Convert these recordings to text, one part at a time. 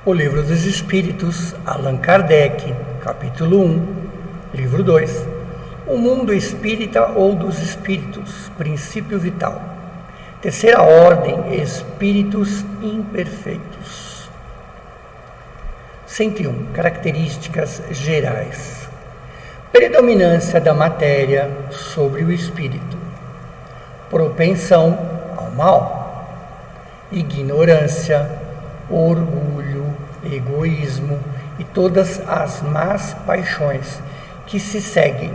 O Livro dos Espíritos, Allan Kardec, capítulo 1, livro 2. O mundo espírita ou dos espíritos, princípio vital. Terceira ordem, espíritos imperfeitos. 101. Características gerais. Predominância da matéria sobre o espírito. Propensão ao mal. Ignorância, orgulho, egoísmo e todas as más paixões que se seguem.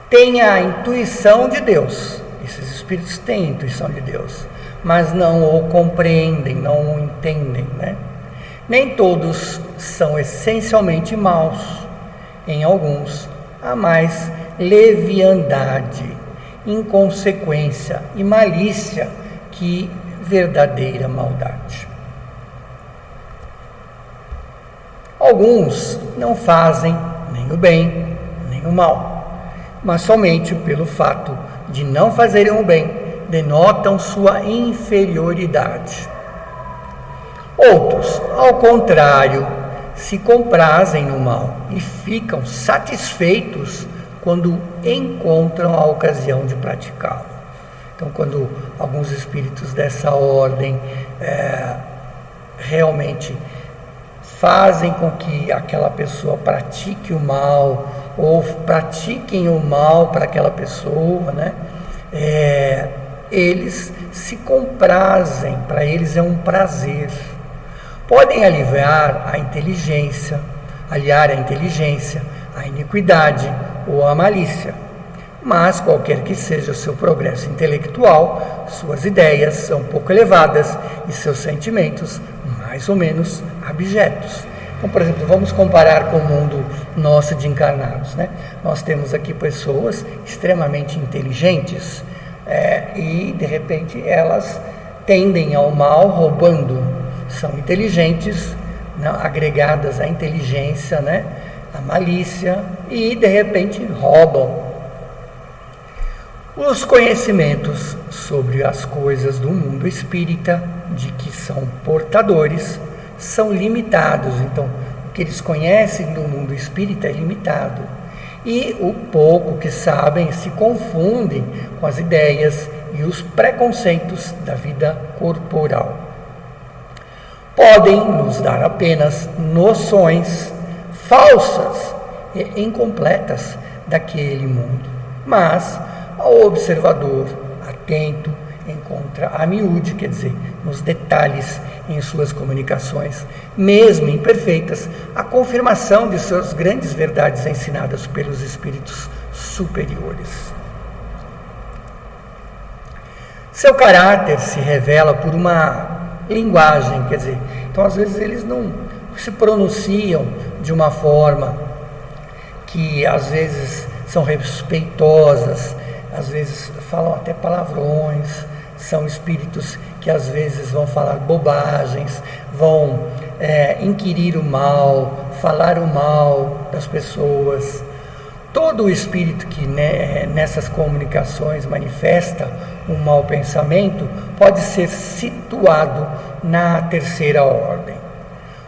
Tem a intuição de Deus. Esses espíritos têm a intuição de Deus, mas não o compreendem, não o entendem, né? Nem todos são essencialmente maus. Em alguns, há mais leviandade, inconsequência e malícia que verdadeira maldade. Alguns não fazem nem o bem, nem o mal, mas somente pelo fato de não fazerem o bem, denotam sua inferioridade. Outros, ao contrário, se comprazem no mal e ficam satisfeitos quando encontram a ocasião de praticá-lo. Então, quando alguns espíritos dessa ordem realmente fazem com que aquela pessoa pratique o mal, ou pratiquem o mal para aquela pessoa, né? Eles se comprazem, para eles é um prazer. Podem aliar a inteligência, a iniquidade ou a malícia. Mas, qualquer que seja o seu progresso intelectual, suas ideias são pouco elevadas e seus sentimentos mais ou menos abjetos. Então, por exemplo, vamos comparar com o mundo nosso de encarnados, né? Nós temos aqui pessoas extremamente inteligentes e, de repente, elas tendem ao mal roubando. São inteligentes, não, agregadas à inteligência, né? À malícia e, de repente, roubam. Os conhecimentos sobre as coisas do mundo espírita, de que são portadores, são limitados. Então, o que eles conhecem do mundo espírita é limitado. E o pouco que sabem se confundem com as ideias e os preconceitos da vida corporal. Podem nos dar apenas noções falsas e incompletas daquele mundo, mas ao observador atento encontra a miúde, quer dizer, nos detalhes em suas comunicações, mesmo imperfeitas, a confirmação de suas grandes verdades ensinadas pelos espíritos superiores. Seu caráter se revela por uma linguagem, quer dizer, então às vezes eles não se pronunciam de uma forma que às vezes são respeitosas, às vezes falam até palavrões, são espíritos que às vezes vão falar bobagens, vão inquirir o mal, falar o mal das pessoas. Todo o espírito que nessas comunicações manifesta um mau pensamento pode ser situado na terceira ordem.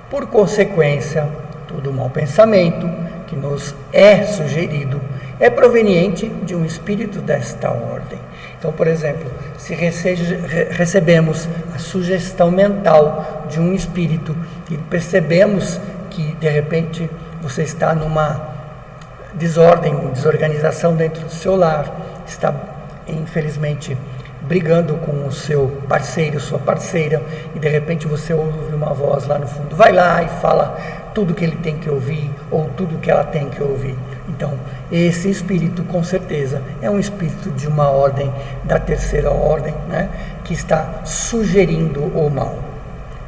Por consequência, todo mau pensamento que nos é sugerido é proveniente de um espírito desta ordem. Então, por exemplo, se recebemos a sugestão mental de um espírito e percebemos que, de repente, você está numa desorganização dentro do seu lar, está, infelizmente, brigando com o seu parceiro, sua parceira, e de repente você ouve uma voz lá no fundo, vai lá e fala tudo que ele tem que ouvir, ou tudo que ela tem que ouvir. Então, esse espírito, com certeza, é um espírito de uma ordem, da terceira ordem, né, que está sugerindo o mal,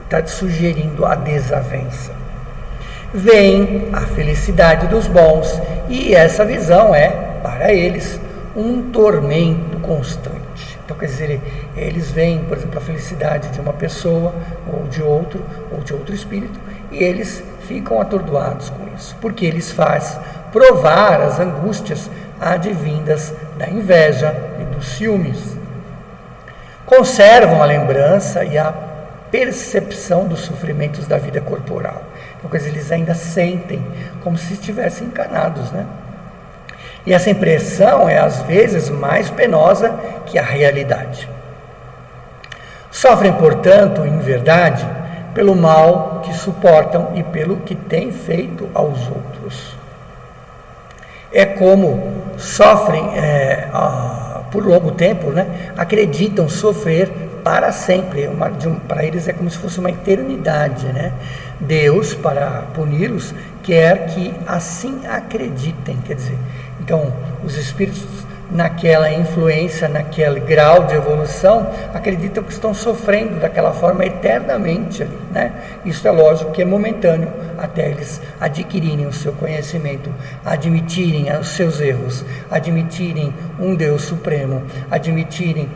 está sugerindo a desavença. Vem a felicidade dos bons, e essa visão é, para eles, um tormento constante. Então, quer dizer, eles veem, por exemplo, a felicidade de uma pessoa, ou de outro espírito, e eles ficam atordoados com isso, porque eles fazem provar as angústias advindas da inveja e dos ciúmes. Conservam a lembrança e a percepção dos sofrimentos da vida corporal. Então, quer dizer, eles ainda sentem como se estivessem encarnados, né? E essa impressão é às vezes mais penosa que a realidade. Sofrem, portanto, em verdade, pelo mal que suportam e pelo que têm feito aos outros. É como sofrem por longo tempo, né? Acreditam sofrer para sempre. Para eles é como se fosse uma eternidade, né? Deus, para puni-los, quer que assim acreditem. Quer dizer, então, os espíritos, naquela influência, naquele grau de evolução, acreditam que estão sofrendo daquela forma eternamente ali, né? Isso é lógico que é momentâneo, até eles adquirirem o seu conhecimento, admitirem os seus erros, admitirem um Deus supremo, admitirem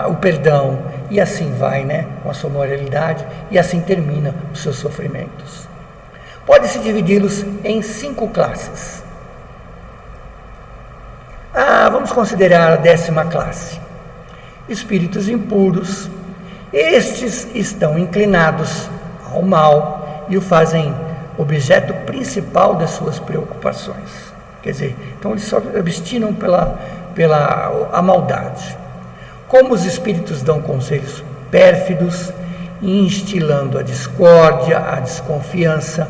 o perdão, e assim vai, né? Com a sua moralidade, e assim termina os seus sofrimentos. Pode-se dividi-los em 5 classes. Vamos considerar a 10ª classe. Espíritos impuros. Estes estão inclinados ao mal e o fazem objeto principal das suas preocupações. Quer dizer, então eles só obstinam pela maldade. Como os espíritos dão conselhos pérfidos, instilando a discórdia, a desconfiança,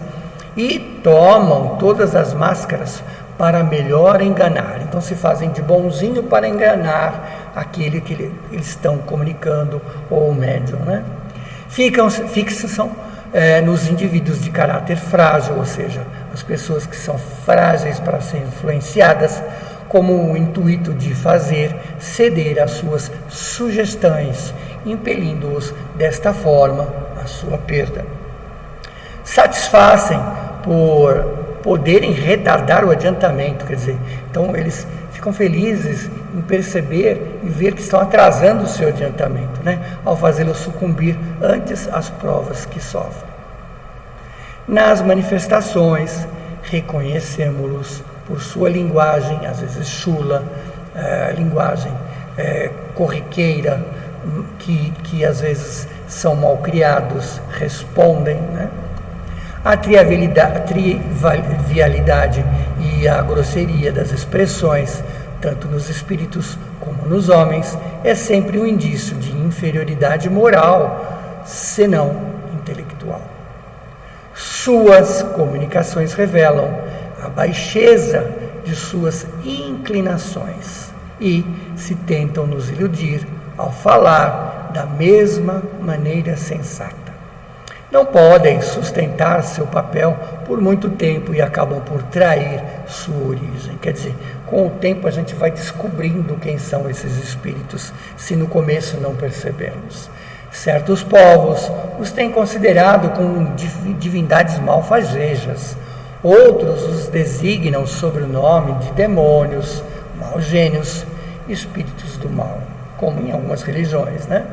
e tomam todas as máscaras para melhor enganar. Então se fazem de bonzinho para enganar aquele que eles estão comunicando, ou o médium, né? Fixam nos indivíduos de caráter frágil, ou seja, as pessoas que são frágeis para serem influenciadas, como o intuito de fazer ceder às suas sugestões, impelindo-os desta forma à sua perda. Satisfazem por poderem retardar o adiantamento, quer dizer, então eles ficam felizes em perceber e ver que estão atrasando o seu adiantamento, né? Ao fazê-lo sucumbir antes às provas que sofrem. Nas manifestações, reconhecemos-los por sua linguagem, às vezes chula, linguagem corriqueira, que às vezes são mal criados, respondem, né? A trivialidade e a grosseria das expressões, tanto nos espíritos como nos homens, é sempre um indício de inferioridade moral, senão intelectual. Suas comunicações revelam a baixeza de suas inclinações e se tentam nos iludir ao falar da mesma maneira sensata. Não podem sustentar seu papel por muito tempo e acabam por trair sua origem. Quer dizer, com o tempo a gente vai descobrindo quem são esses espíritos, se no começo não percebemos. Certos povos os têm considerado como divindades malfazejas. Outros os designam sob o nome de demônios, maus gênios, espíritos do mal, como em algumas religiões, né?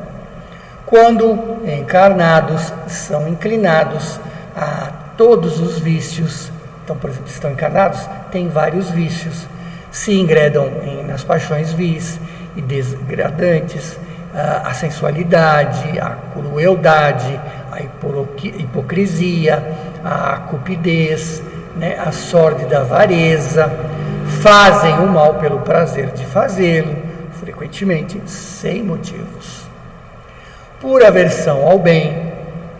Quando encarnados, são inclinados a todos os vícios. Então, por exemplo, estão encarnados, têm vários vícios, se engredam nas paixões vis e degradantes, a sensualidade, a crueldade, a hipocrisia, a cupidez, né, a sórdida avareza, fazem o mal pelo prazer de fazê-lo, frequentemente sem motivos. Por aversão ao bem,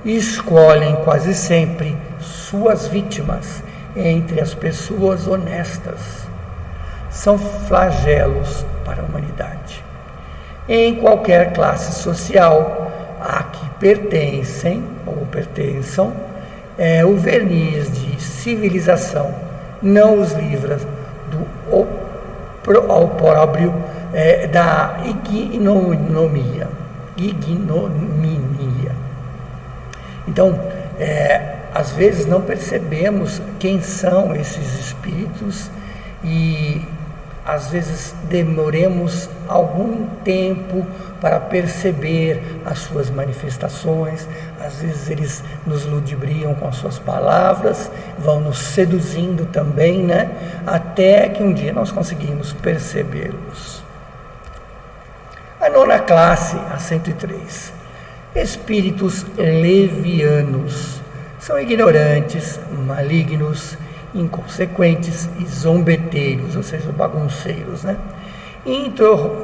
escolhem quase sempre suas vítimas entre as pessoas honestas. São flagelos para a humanidade. Em qualquer classe social a que pertencem ou pertençam, o verniz de civilização não os livra do opróbrio da ignominia. Então, às vezes não percebemos quem são esses espíritos e às vezes demoremos algum tempo para perceber as suas manifestações. Às vezes eles nos ludibriam com as suas palavras, vão nos seduzindo também, né? Até que um dia nós conseguimos percebê-los. A 9ª classe, a 103. Espíritos levianos são ignorantes, malignos, inconsequentes e zombeteiros, ou seja, bagunceiros, né?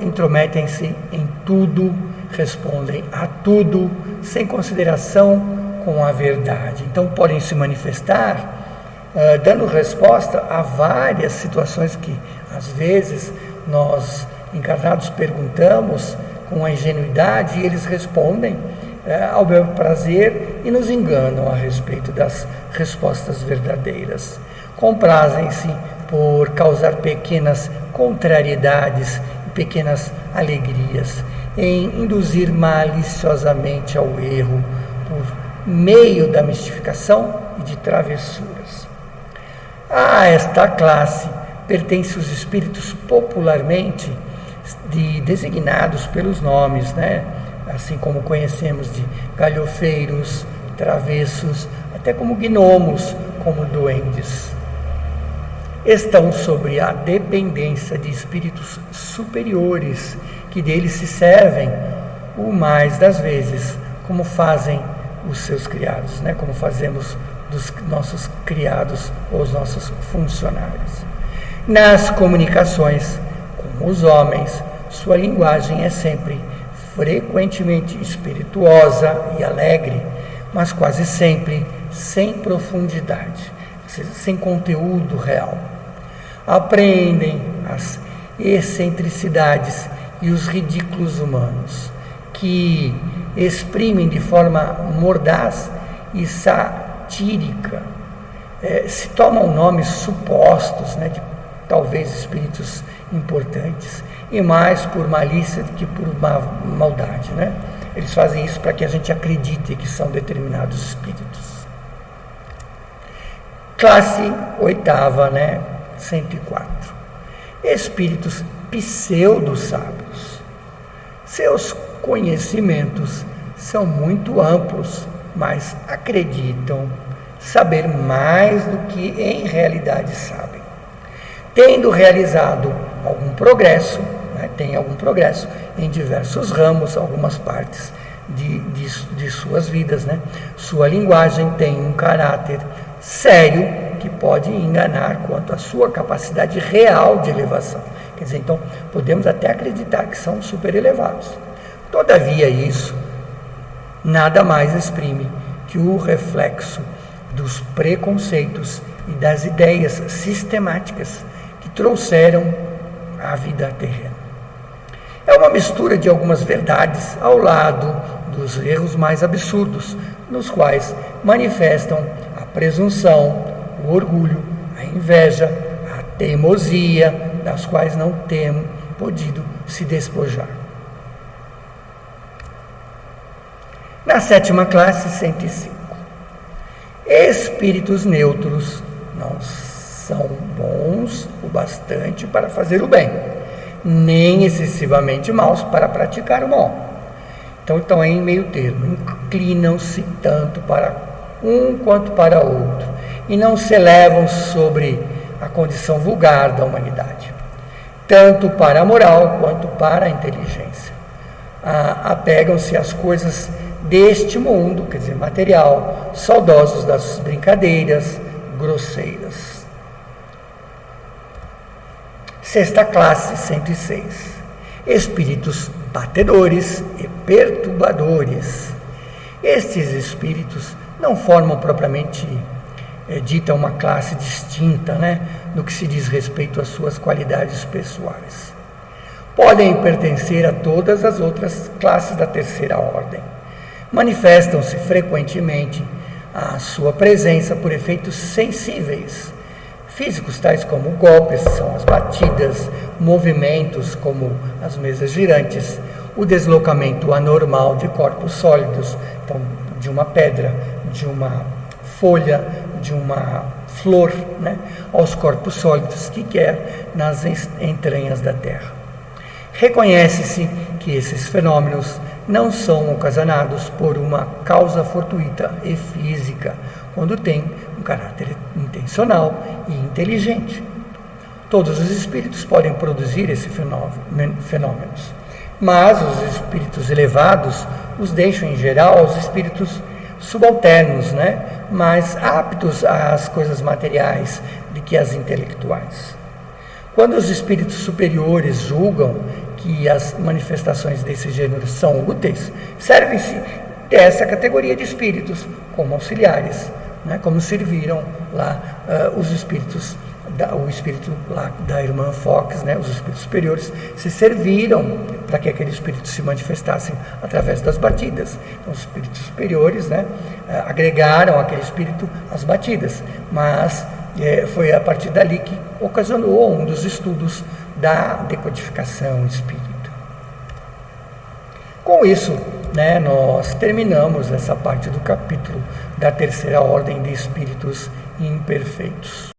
Intrometem-se em tudo, respondem a tudo, sem consideração com a verdade. Então, podem se manifestar dando resposta a várias situações que, às vezes, nós, encarnados, perguntamos com a ingenuidade e eles respondem ao bel prazer e nos enganam a respeito das respostas verdadeiras. Comprazem-se por causar pequenas contrariedades e pequenas alegrias, em induzir maliciosamente ao erro por meio da mistificação e de travessuras. A esta classe pertencem os espíritos popularmente designados pelos nomes, né? Assim como conhecemos de galhofeiros, travessos, até como gnomos, como duendes. Estão sobre a dependência de espíritos superiores, que deles se servem o mais das vezes, como fazem os seus criados, né? Como fazemos dos nossos criados ou os nossos funcionários. Nas comunicações com os homens, sua linguagem é sempre frequentemente espirituosa e alegre, mas quase sempre sem profundidade, sem conteúdo real. Aprendem as excentricidades e os ridículos humanos, que exprimem de forma mordaz e satírica, se tomam nomes supostos, né, de talvez espíritos importantes, e mais por malícia do que por maldade, né? Eles fazem isso para que a gente acredite que são determinados espíritos. Classe oitava, né? 104. Espíritos pseudo-sábios. Seus conhecimentos são muito amplos, mas acreditam saber mais do que em realidade sabem. Tendo realizado algum progresso, né, tem algum progresso em diversos ramos, algumas partes de suas vidas, né? Sua linguagem tem um caráter sério que pode enganar quanto à sua capacidade real de elevação. Quer dizer, então, podemos até acreditar que são super elevados. Todavia, isso nada mais exprime que o reflexo dos preconceitos e das ideias sistemáticas que trouxeram à vida terrena. É uma mistura de algumas verdades ao lado dos erros mais absurdos, nos quais manifestam a presunção, o orgulho, a inveja, a teimosia, das quais não têm podido se despojar. Na sétima classe, 105. Espíritos neutros não são bons o bastante para fazer o bem, nem excessivamente maus para praticar o mal. Então estão em meio termo, inclinam-se tanto para um quanto para outro, e não se elevam sobre a condição vulgar da humanidade, tanto para a moral quanto para a inteligência. Apegam-se às coisas deste mundo, quer dizer, material, saudosos das brincadeiras grosseiras. Sexta classe, 106. Espíritos batedores e perturbadores. Estes espíritos não formam propriamente dita uma classe distinta, né, no que se diz respeito às suas qualidades pessoais. Podem pertencer a todas as outras classes da terceira ordem. Manifestam-se frequentemente a sua presença por efeitos sensíveis, físicos, tais como golpes, são as batidas, movimentos como as mesas girantes, o deslocamento anormal de corpos sólidos, então, de uma pedra, de uma folha, de uma flor, né, aos corpos sólidos que quer nas entranhas da terra. Reconhece-se que esses fenômenos não são ocasionados por uma causa fortuita e física, quando tem um caráter intencional e inteligente. Todos os espíritos podem produzir esses fenômenos, Mas os espíritos elevados os deixam, em geral, aos espíritos subalternos, né? Mais aptos às coisas materiais do que às intelectuais. Quando os espíritos superiores julgam que as manifestações desse gênero são úteis, servem-se dessa categoria de espíritos como auxiliares, né? Como serviram lá os espíritos, o espírito lá da irmã Fox, né? Os espíritos superiores se serviram para que aquele espírito se manifestasse através das batidas. Então, os espíritos superiores, né, agregaram aquele espírito às batidas, mas foi a partir dali que ocasionou um dos estudos da decodificação espírita. Com isso, né, nós terminamos essa parte do capítulo da terceira ordem de espíritos imperfeitos.